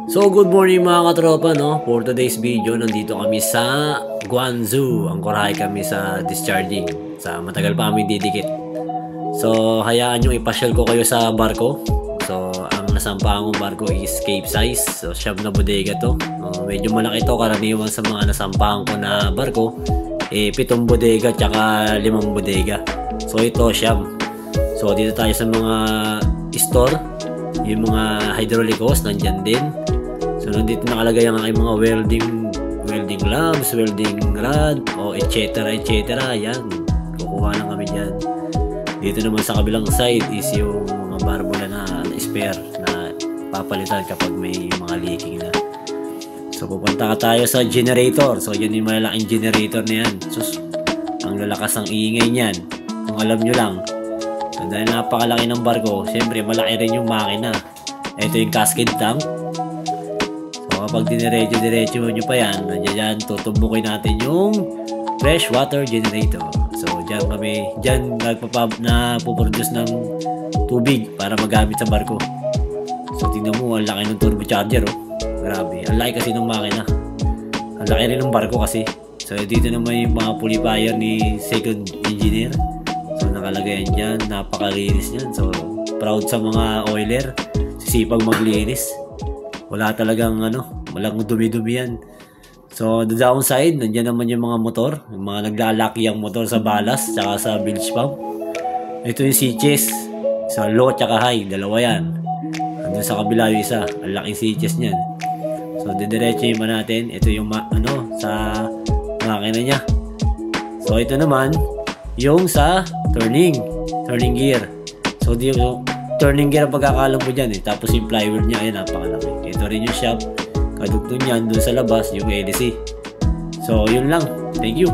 So good morning mga katropa, no? For today's video, nandito kami sa Guangzhou. Angkorahe kami sa discharging. Matagal pa kami didikit. So hayaan nyo ipasyal ko kayo sa barko. So ang nasampahan kong barko is Cape size. So siyam na bodega to. Medyo malaki to, karaniwan sa mga nasampahan ko na barko. 7 bodega tsaka 5 bodega. So ito siyam. So dito tayo sa mga store. Yung mga hydraulic hose nandyan din. So nandito nakalagay ang aking mga welding labs, welding rod, o etc. Yan, kukuha lang kami dyan. Dito naman sa kabilang side is yung mga barbula na spare na papalitan kapag may mga leaking na. So pupunta tayo sa generator. So yan yung malalaking generator na yan. Sus, ang lalakas ang ingay niyan, kung alam nyo lang. So dahil napakalaki ng barko, syempre malaki rin yung makina. Ito yung cascade tank. Kapag dinerecho nyo pa yan, nandiyan tutumbukin natin yung fresh water generator. So dyan napuproduce ng tubig para magamit sa barko. So tingnan mo, ang laki ng turbocharger, oh. Grabe, ang laki kasi ng makina. Ang laki rin ng barko kasi. So dito naman yung mga purifier ni second engineer. So nakalagay yan dyan, napakalinis yan. So proud sa mga oiler, sisipag maglinis. Wala talagang walang dumi-dumi yan. So the downside, nandiyan naman yung mga motor, yung mga naglalaki ang motor sa balas tsaka sa bilge pump. Ito yung switches sa low tsaka high, dalawa yan. Andun sa kabila yung isa, ang laking switches niyan. So didiretso pa natin, ito yung sa makina niya. So ito naman yung sa turning gear. So yung turning gear ang pagkakalam mo dyan, tapos yung flywheel niya, ayun, napakalaki. Ito rin yung shop, kadugtong yan, dun sa labas yung LC. So yun lang, thank you.